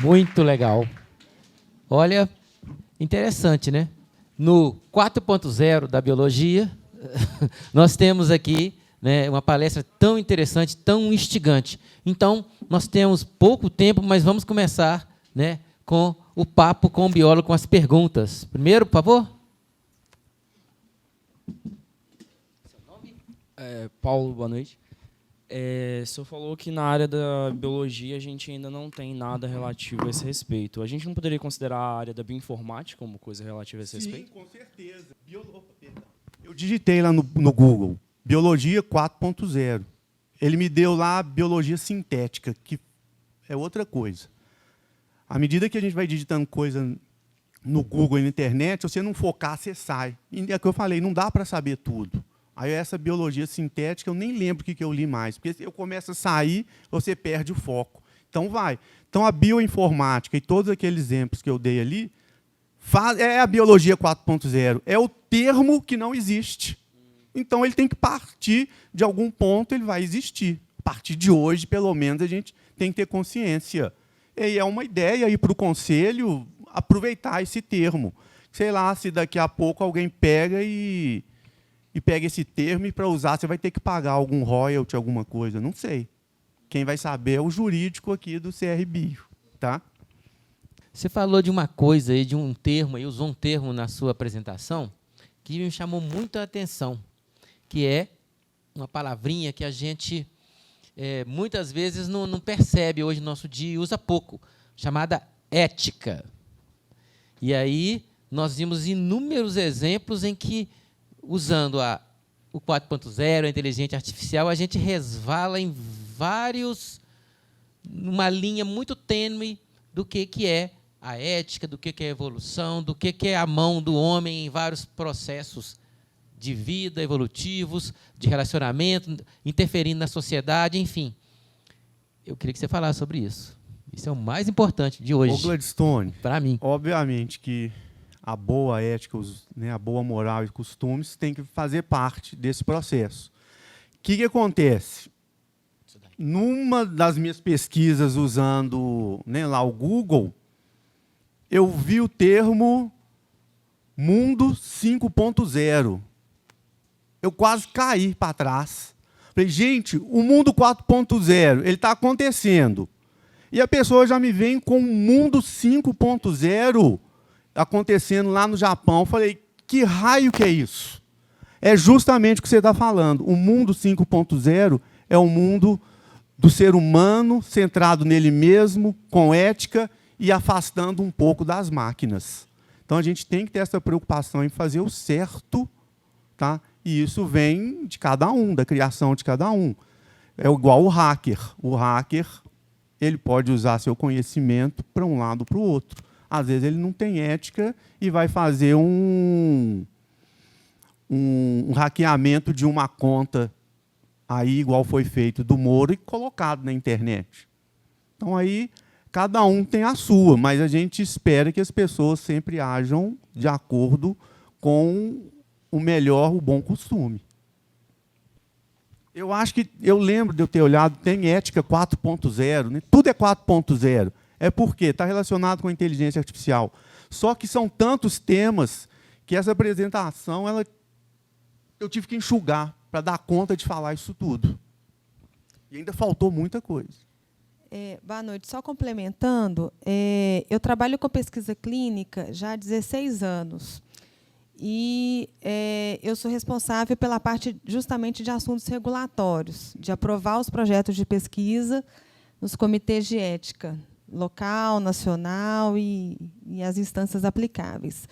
Muito legal. Olha, interessante, né? No 4.0 da biologia, nós temos aqui, né, uma palestra tão interessante, tão instigante. Então, nós temos pouco tempo, mas vamos começar, né, com o papo com o biólogo, com as perguntas. Primeiro, por favor. Paulo, boa noite. O senhor falou que na área da biologia a gente ainda não tem nada relativo a esse respeito. A gente não poderia considerar a área da bioinformática como coisa relativa a esse respeito? Sim, com certeza. Eu digitei lá no Google, Biologia 4.0. Ele me deu lá Biologia Sintética, que é outra coisa. À medida que a gente vai digitando coisa no Google e na internet, se você não focar, você sai. E é o que eu falei, não dá para saber tudo. Aí essa biologia sintética, eu nem lembro o que eu li mais, porque eu começo a sair, você perde o foco. Então, vai. Então, a bioinformática e todos aqueles exemplos que eu dei ali, é a biologia 4.0. É o termo que não existe. Então, ele tem que partir de algum ponto, ele vai existir. A partir de hoje, pelo menos, a gente tem que ter consciência. E é uma ideia ir para o conselho aproveitar esse termo. Sei lá, se daqui a pouco alguém pega e pega esse termo e, para usar, você vai ter que pagar algum royalty, alguma coisa. Não sei. Quem vai saber é o jurídico aqui do CR Bio. Tá? Você falou de uma coisa aí, de um termo, aí, usou um termo na sua apresentação que me chamou muito a atenção, que é uma palavrinha que a gente muitas vezes não percebe hoje no nosso dia e usa pouco, chamada ética. E aí nós vimos inúmeros exemplos em que, usando o 4.0, a inteligência artificial, a gente resvala em numa linha muito tênue do que é a ética, do que é a evolução, do que é a mão do homem em vários processos de vida, evolutivos, de relacionamento, interferindo na sociedade, enfim. Eu queria que você falasse sobre isso. Isso é o mais importante de hoje. Ô, Gladstone, para mim. Obviamente que a boa ética, a boa moral e costumes tem que fazer parte desse processo. O que acontece? Numa das minhas pesquisas usando lá o Google, eu vi o termo Mundo 5.0. Eu quase caí para trás. Falei, gente, o Mundo 4.0 ele está acontecendo. E a pessoa já me vem com o Mundo 5.0 acontecendo lá no Japão. Eu falei, que raio que é isso? É justamente o que você está falando. O mundo 5.0 é o mundo do ser humano, centrado nele mesmo, com ética e afastando um pouco das máquinas. Então, a gente tem que ter essa preocupação em fazer o certo, tá? E isso vem de cada um, da criação de cada um. É igual o hacker. O hacker ele pode usar seu conhecimento para um lado ou para o outro. Às vezes ele não tem ética e vai fazer um hackeamento de uma conta, aí igual foi feito do Moro, e colocado na internet. Então, aí, cada um tem a sua, mas a gente espera que as pessoas sempre ajam de acordo com o melhor, o bom costume. Eu acho que, eu lembro de eu ter olhado, tem ética 4.0, né? Tudo é 4.0. É porque está relacionado com a inteligência artificial. Só que são tantos temas que essa apresentação eu tive que enxugar para dar conta de falar isso tudo. E ainda faltou muita coisa. Boa noite. Só complementando, eu trabalho com pesquisa clínica já há 16 anos. E eu sou responsável pela parte justamente de assuntos regulatórios, de aprovar os projetos de pesquisa nos comitês de ética local, nacional e as instâncias aplicáveis.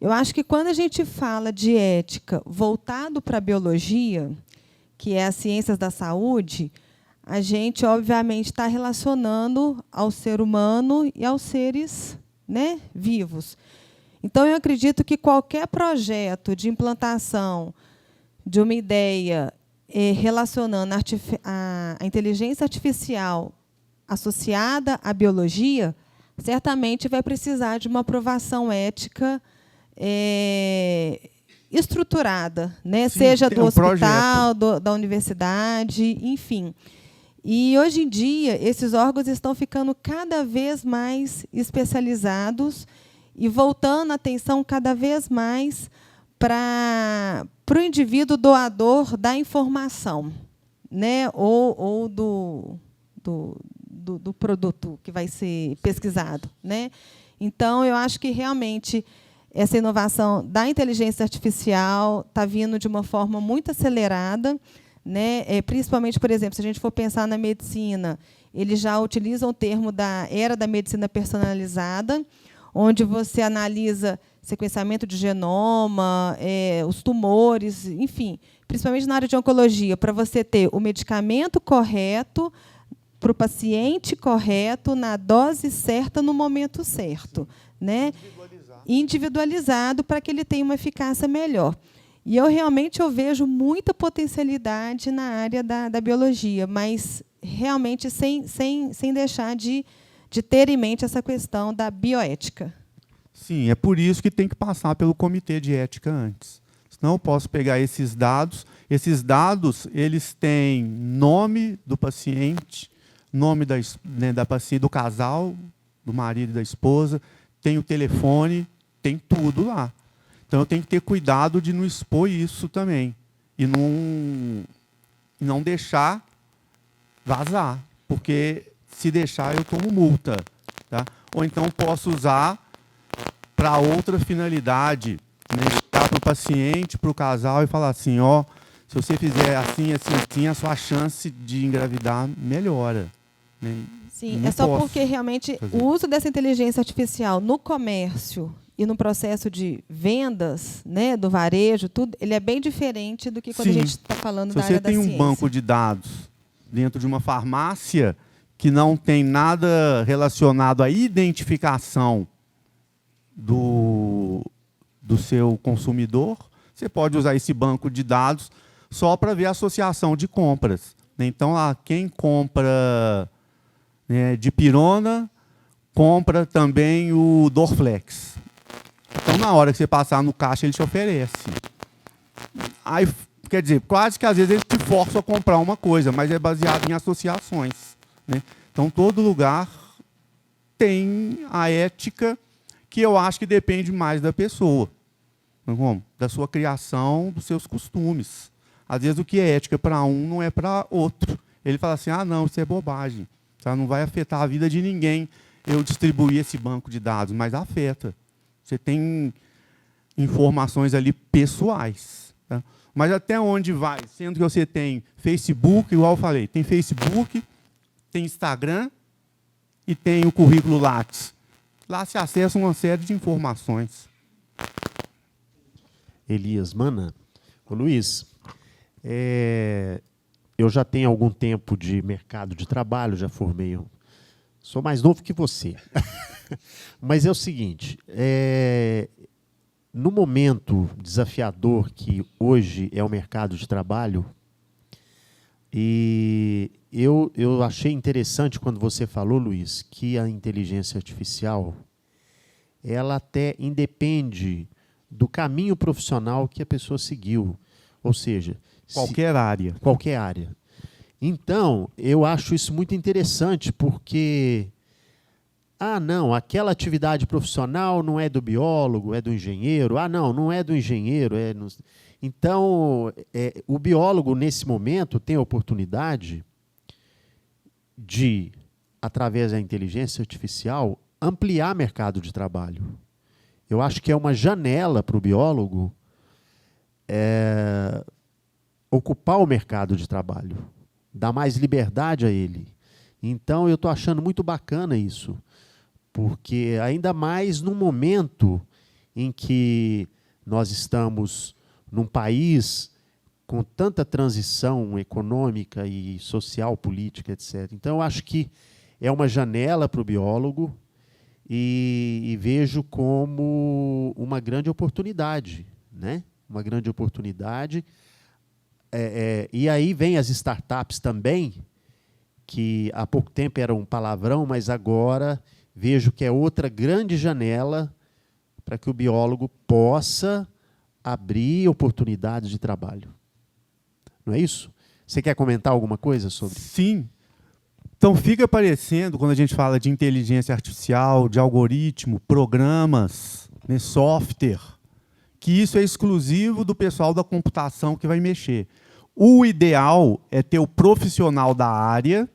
Eu acho que, quando a gente fala de ética voltado para a biologia, que é as ciências da saúde, a gente, obviamente, está relacionando ao ser humano e aos seres, né, vivos. Então, eu acredito que qualquer projeto de implantação de uma ideia relacionando a inteligência artificial associada à biologia, certamente vai precisar de uma aprovação ética estruturada, né? Sim, Seja do hospital, projeto. da universidade, enfim. E, hoje em dia, esses órgãos estão ficando cada vez mais especializados e voltando a atenção cada vez mais para o indivíduo doador da informação, né? Ou do produto que vai ser pesquisado, né? Então, eu acho que, realmente, essa inovação da inteligência artificial está vindo de uma forma muito acelerada, né? Principalmente, por exemplo, se a gente for pensar na medicina, eles já utilizam o termo da era da medicina personalizada, onde você analisa sequenciamento de genoma, os tumores, enfim, principalmente na área de oncologia, para você ter o medicamento correto para o paciente correto, na dose certa, no momento certo, né? Individualizado para que ele tenha uma eficácia melhor. E eu vejo muita potencialidade na área da biologia, mas realmente sem deixar de ter em mente essa questão da bioética. Sim, é por isso que tem que passar pelo comitê de ética antes. Senão eu posso pegar esses dados. Esses dados, eles têm nome do paciente, nome da paciente, do casal, do marido e da esposa, tem o telefone, tem tudo lá. Então eu tenho que ter cuidado de não expor isso também. E não deixar vazar. Porque se deixar, eu tomo multa. Tá? Ou então posso usar para outra finalidade, né? Para o paciente, para o casal, e falar assim, ó, se você fizer assim, assim, a sua chance de engravidar melhora. Né? Sim, não é só posso porque realmente fazer. o uso dessa inteligência artificial no comércio e no processo de vendas, né, do varejo, tudo, ele é bem diferente do que quando Sim. a gente está falando Se da você área da tem um ciência. banco de dados dentro de uma farmácia que não tem nada relacionado à identificação do seu consumidor, você pode usar esse banco de dados só para ver a associação de compras. Então, quem compra, né, dipirona, compra também o Dorflex. Então, na hora que você passar no caixa, ele te oferece. Aí, quer dizer, quase que às vezes ele te força a comprar uma coisa, mas é baseado em associações. Né? Então, todo lugar tem a ética que eu acho que depende mais da pessoa. Da sua criação, dos seus costumes. Às vezes, o que é ética para um não é para outro. Ele fala assim, não, isso é bobagem. Tá? Não vai afetar a vida de ninguém eu distribuir esse banco de dados, mas afeta. Você tem informações ali pessoais. Tá? Mas até onde vai? Sendo que você tem Facebook, igual eu falei, tem Facebook, tem Instagram e tem o currículo Lattes. Lá se acessa uma série de informações. Elias Mana. Ô, Luiz, eu já tenho algum tempo de mercado de trabalho, já formei. Sou mais novo que você. Mas é o seguinte, no momento desafiador que hoje é o mercado de trabalho, e eu achei interessante quando você falou, Luiz, que a inteligência artificial ela até independe do caminho profissional que a pessoa seguiu. Ou seja, Qualquer área. Qualquer área. Então, eu acho isso muito interessante, porque não, aquela atividade profissional não é do biólogo, é do engenheiro. Não é do engenheiro. Então, o biólogo, nesse momento, tem a oportunidade de, através da inteligência artificial, ampliar mercado de trabalho. Eu acho que é uma janela para o biólogo ocupar o mercado de trabalho, dar mais liberdade a ele. Então, eu estou achando muito bacana isso, porque ainda mais num momento em que nós estamos num país com tanta transição econômica e social, política, etc. Então, eu acho que é uma janela para o biólogo e vejo como uma grande oportunidade, né? Uma grande oportunidade. E aí vem as startups também, que há pouco tempo era um palavrão, mas agora vejo que é outra grande janela para que o biólogo possa abrir oportunidades de trabalho. Não é isso? Você quer comentar alguma coisa sobre? Sim, Então, fica parecendo, quando a gente fala de inteligência artificial, de algoritmo, programas, né, software, que isso é exclusivo do pessoal da computação que vai mexer. O ideal é ter o profissional da área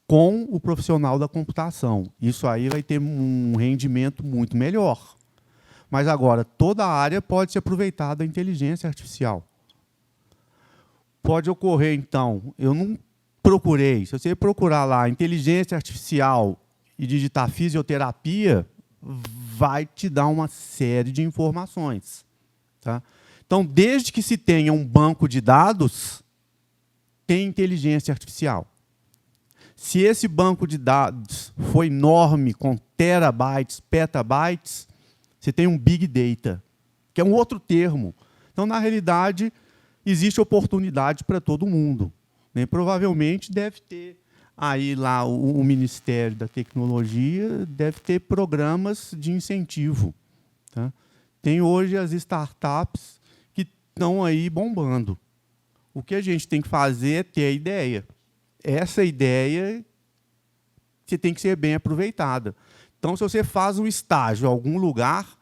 com o profissional da computação. Isso aí vai ter um rendimento muito melhor. Mas agora, toda a área pode se aproveitar da inteligência artificial. Pode ocorrer, então, eu não procurei, se você procurar lá inteligência artificial e digitar fisioterapia, vai te dar uma série de informações. Tá? Então, desde que se tenha um banco de dados, tem inteligência artificial. Se esse banco de dados for enorme, com terabytes, petabytes, você tem um big data, que é um outro termo. Então, na realidade, existe oportunidade para todo mundo. Né? Provavelmente deve ter aí lá o Ministério da Tecnologia, deve ter programas de incentivo. Tá? Tem hoje as startups que estão aí bombando. O que a gente tem que fazer é ter a ideia. Essa ideia você tem que ser bem aproveitada. Então, se você faz um estágio em algum lugar,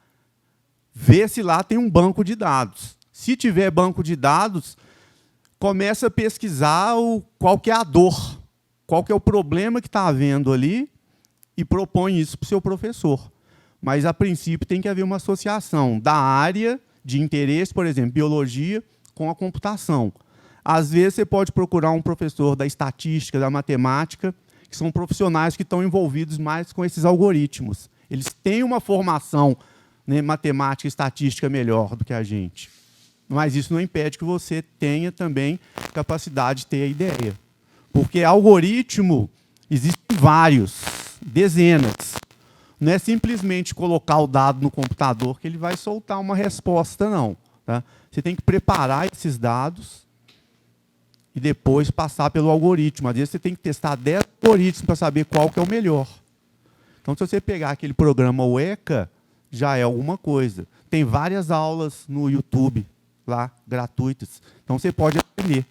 vê se lá tem um banco de dados. Se tiver banco de dados, começa a pesquisar qual que é a dor, qual que é o problema que está havendo ali e propõe isso para o seu professor. Mas, a princípio, tem que haver uma associação da área de interesse, por exemplo, biologia, com a computação. Às vezes, você pode procurar um professor da estatística, da matemática, que são profissionais que estão envolvidos mais com esses algoritmos. Eles têm uma formação, né, matemática e estatística melhor do que a gente. Mas isso não impede que você tenha também capacidade de ter a ideia. Porque algoritmo, existem vários, dezenas. Não é simplesmente colocar o dado no computador que ele vai soltar uma resposta, não. Tá? Você tem que preparar esses dados e depois passar pelo algoritmo. Às vezes você tem que testar 10 algoritmos para saber qual que é o melhor. Então, se você pegar aquele programa UECA, já é alguma coisa. Tem várias aulas no YouTube, lá, gratuitas. Então, você pode aprender.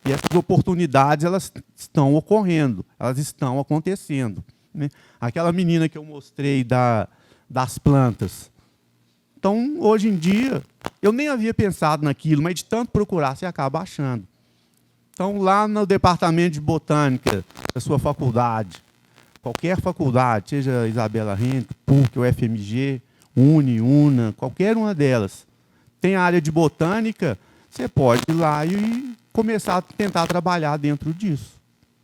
E essas oportunidades, elas estão ocorrendo, elas estão acontecendo. Né? Aquela menina que eu mostrei das plantas. Então, hoje em dia, eu nem havia pensado naquilo, mas de tanto procurar, você acaba achando. Então, lá no departamento de botânica da sua faculdade, qualquer faculdade, seja Isabela Rente, PUC, ou FMG, Uni, UNA, qualquer uma delas, tem área de botânica, você pode ir lá e começar a tentar trabalhar dentro disso.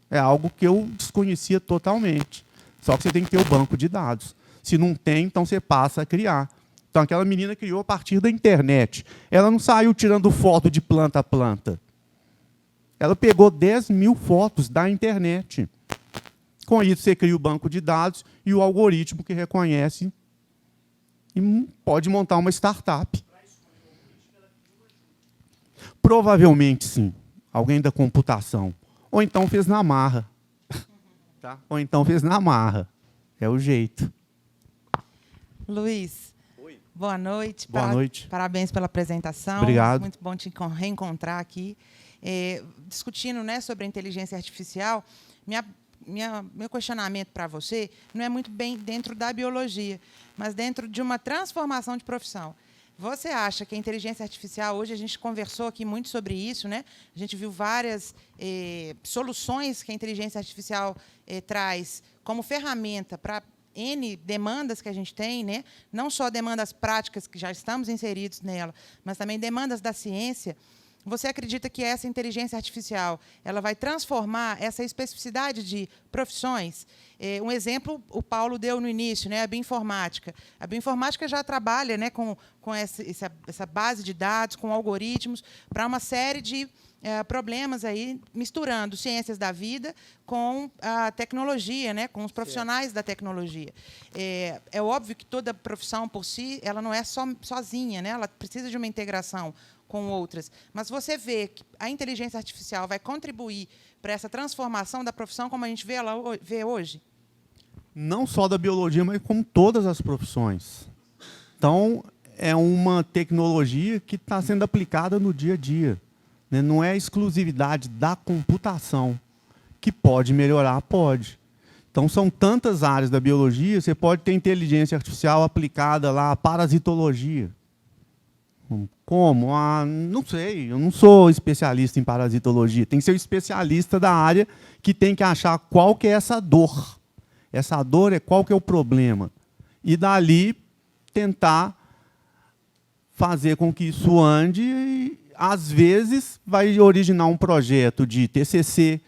É algo que eu desconhecia totalmente. Só que você tem que ter o banco de dados. Se não tem, então você passa a criar. Então, aquela menina criou a partir da internet. Ela não saiu tirando foto de planta a planta. Ela pegou 10 mil fotos da internet. Com isso, você cria o banco de dados e o algoritmo que reconhece e pode montar uma startup. Provavelmente, sim. Alguém da computação. Ou então fez na marra. Tá? Ou então fez na marra. É o jeito. Luiz, oi. Boa noite. Boa noite. Parabéns pela apresentação. Obrigado. Muito bom te reencontrar aqui. Discutindo, né, sobre a inteligência artificial, meu questionamento para você não é muito bem dentro da biologia, mas dentro de uma transformação de profissão. Você acha que a inteligência artificial, hoje a gente conversou aqui muito sobre isso, né? A gente viu várias soluções que a inteligência artificial traz como ferramenta para N demandas que a gente tem, né? Não só demandas práticas, que já estamos inseridos nela, mas também demandas da ciência. Você acredita que essa inteligência artificial ela vai transformar essa especificidade de profissões? Um exemplo, o Paulo deu no início, né, a bioinformática. A bioinformática já trabalha, né, com essa base de dados, com algoritmos, para uma série de problemas, aí, misturando ciências da vida com a tecnologia, né, com os profissionais da tecnologia. É óbvio que toda profissão, por si, ela não é sozinha, né, ela precisa de uma integração com outras. Mas você vê que a inteligência artificial vai contribuir para essa transformação da profissão como a gente vê hoje? Não só da biologia, mas como todas as profissões. Então, é uma tecnologia que está sendo aplicada no dia a dia. Né? Não é exclusividade da computação. que pode melhorar, pode. Então, são tantas áreas da biologia, você pode ter inteligência artificial aplicada lá à parasitologia. Como? Ah, não sei, eu não sou especialista em parasitologia. Tem que ser o especialista da área que tem que achar qual que é essa dor. Essa dor é qual que é o problema. E dali tentar fazer com que isso ande e, às vezes, vai originar um projeto de TCC.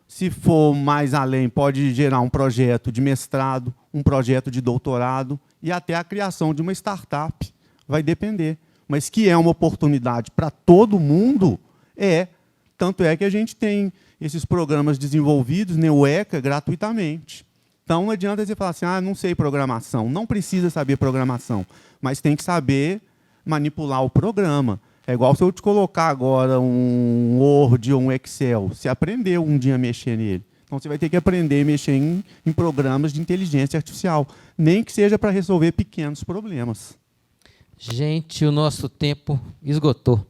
Se for mais além, pode gerar um projeto de mestrado, um projeto de doutorado e até a criação de uma startup. Vai depender. Mas que é uma oportunidade para todo mundo, é. Tanto é que a gente tem esses programas desenvolvidos, né, o ECA, gratuitamente. Então, não adianta você falar assim, ah, não sei programação. Não precisa saber programação, mas tem que saber manipular o programa. É igual se eu te colocar agora um Word ou um Excel. Você aprendeu um dia a mexer nele. Então, você vai ter que aprender a mexer em programas de inteligência artificial. Nem que seja para resolver pequenos problemas. Gente, o nosso tempo esgotou.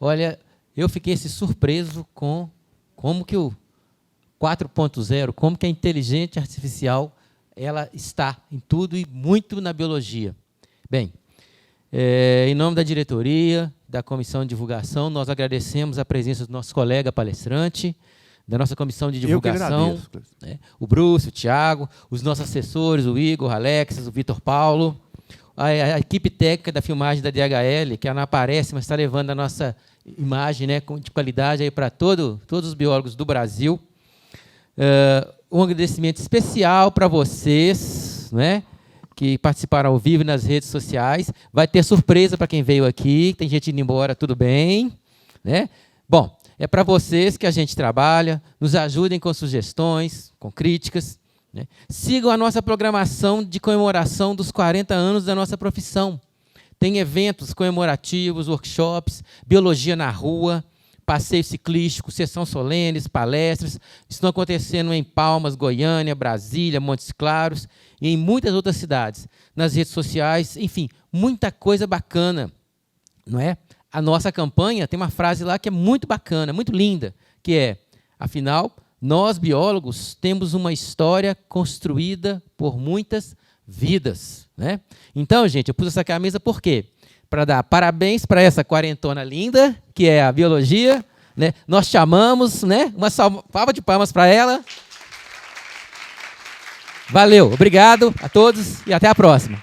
Olha, eu fiquei surpreso com como que o 4.0, como que a inteligência artificial ela está em tudo e muito na biologia. Bem, em nome da diretoria, da comissão de divulgação, nós agradecemos a presença do nosso colega palestrante, da nossa comissão de divulgação, né, o Bruce, o Thiago, os nossos assessores, o Igor, o Alexis, o Vitor Paulo, a equipe técnica da filmagem da DHL, que ela não aparece, mas está levando a nossa imagem, né, de qualidade para todos os biólogos do Brasil. Um agradecimento especial para vocês, né, que participaram ao vivo nas redes sociais. Vai ter surpresa para quem veio aqui, tem gente indo embora, tudo bem, né? Bom, é para vocês que a gente trabalha, nos ajudem com sugestões, com críticas, né? Sigam a nossa programação de comemoração dos 40 anos da nossa profissão. Tem eventos comemorativos, workshops, biologia na rua, passeio ciclístico, sessão solenes, palestras. Estão acontecendo em Palmas, Goiânia, Brasília, Montes Claros e em muitas outras cidades. Nas redes sociais, enfim, muita coisa bacana, não é? A nossa campanha tem uma frase lá que é muito bacana, muito linda, que é, afinal, nós, biólogos, temos uma história construída por muitas vidas, né? Então, gente, eu pus essa camisa por quê? Para dar parabéns para essa quarentona linda, que é a biologia, né? Nós chamamos, né? Uma salva de palmas para ela. Valeu, obrigado a todos e até a próxima.